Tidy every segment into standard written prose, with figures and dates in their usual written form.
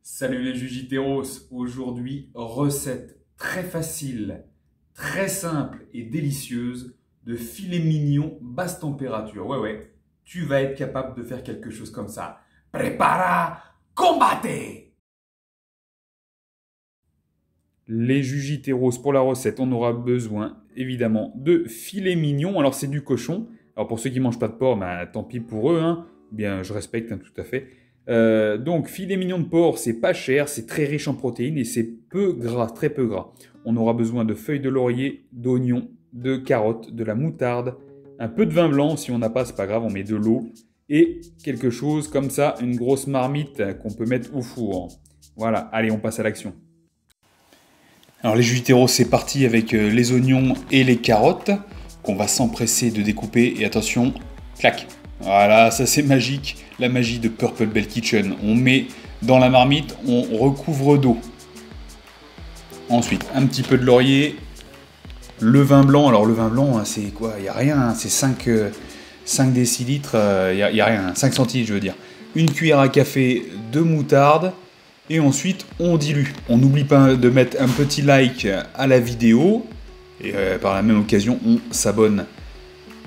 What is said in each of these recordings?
Salut les Jujiteros, aujourd'hui recette très facile, très simple et délicieuse de filet mignon basse température. Ouais, tu vas être capable de faire quelque chose comme ça. Prepara, combate! Les Jujiteros, pour la recette, on aura besoin évidemment de filet mignon. Alors c'est du cochon. Alors pour ceux qui ne mangent pas de porc, bah, tant pis pour eux, hein. Bien, je respecte tout à fait. Donc filet mignon de porc, c'est pas cher, c'est très riche en protéines et c'est peu gras, très peu gras. On aura besoin de feuilles de laurier, d'oignons, de carottes, de la moutarde, un peu de vin blanc, si on n'a pas, c'est pas grave, on met de l'eau et quelque chose comme ça, une grosse marmite qu'on peut mettre au four. Voilà, allez, on passe à l'action. Alors les Jujiteros, c'est parti avec les oignons et les carottes qu'on va s'empresser de découper et attention, clac. Voilà, ça c'est magique, la magie de Purple Bell Kitchen. On met dans la marmite, on recouvre d'eau. Ensuite, un petit peu de laurier, le vin blanc. Alors le vin blanc, c'est quoi? Il n'y a rien, c'est 5 décilitres, il n'y a rien, 5 centilitres je veux dire. Une cuillère à café de moutarde et ensuite on dilue. On n'oublie pas de mettre un petit like à la vidéo et par la même occasion on s'abonne.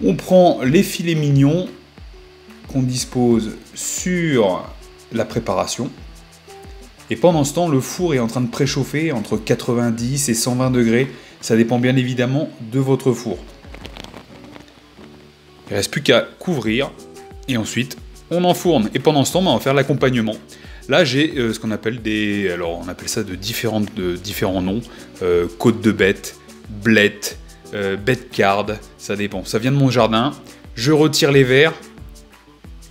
On prend les filets mignons qu'on dispose sur la préparation. Et pendant ce temps, le four est en train de préchauffer entre 90 et 120 degrés. Ça dépend bien évidemment de votre four. Il ne reste plus qu'à couvrir et ensuite on enfourne. Et pendant ce temps, on va faire l'accompagnement. Là, j'ai ce qu'on appelle des... Alors, on appelle ça de différents noms. Côte de bête, blette, bête card, ça dépend. Ça vient de mon jardin. Je retire les verres.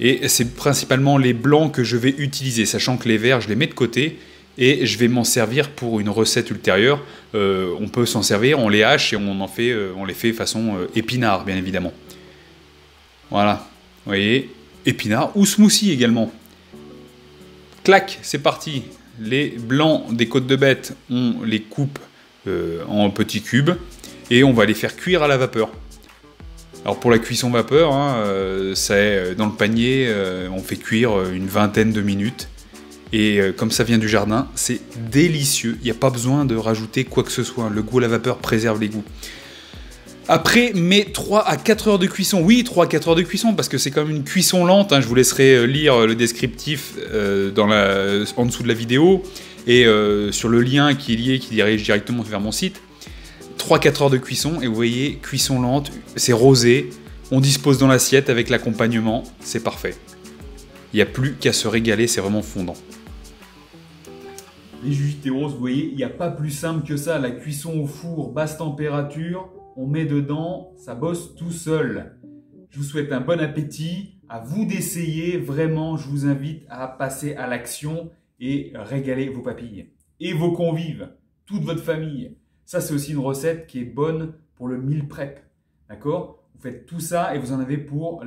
Et c'est principalement les blancs que je vais utiliser, sachant que les verts, je les mets de côté et je vais m'en servir pour une recette ultérieure. On peut s'en servir, on les hache et on les fait façon épinard, bien évidemment. Voilà, vous voyez, épinard ou smoothie également. Clac, c'est parti. Les blancs des côtes de bête, on les coupe en petits cubes et on va les faire cuire à la vapeur. Alors pour la cuisson vapeur, c'est dans le panier, on fait cuire une vingtaine de minutes. Et comme ça vient du jardin, c'est délicieux. Il n'y a pas besoin de rajouter quoi que ce soit. Le goût à la vapeur préserve les goûts. Après, mes 3 à 4 heures de cuisson. Oui, 3 à 4 heures de cuisson, parce que c'est comme une cuisson lente. Je vous laisserai lire le descriptif en dessous de la vidéo. Et sur le lien qui est lié, qui dirige directement vers mon site. 3-4 heures de cuisson, et vous voyez, cuisson lente, c'est rosé, on dispose dans l'assiette avec l'accompagnement, c'est parfait. Il n'y a plus qu'à se régaler, c'est vraiment fondant. Les Jujiteros, vous voyez, il n'y a pas plus simple que ça, la cuisson au four, basse température, on met dedans, ça bosse tout seul. Je vous souhaite un bon appétit, à vous d'essayer, vraiment, je vous invite à passer à l'action et régaler vos papilles. Et vos convives, toute votre famille. Ça, c'est aussi une recette qui est bonne pour le meal prep. D'accord? Vous faites tout ça et vous en avez pour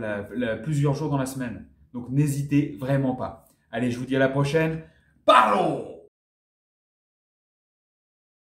plusieurs jours dans la semaine. Donc, n'hésitez vraiment pas. Allez, je vous dis à la prochaine. Parlons!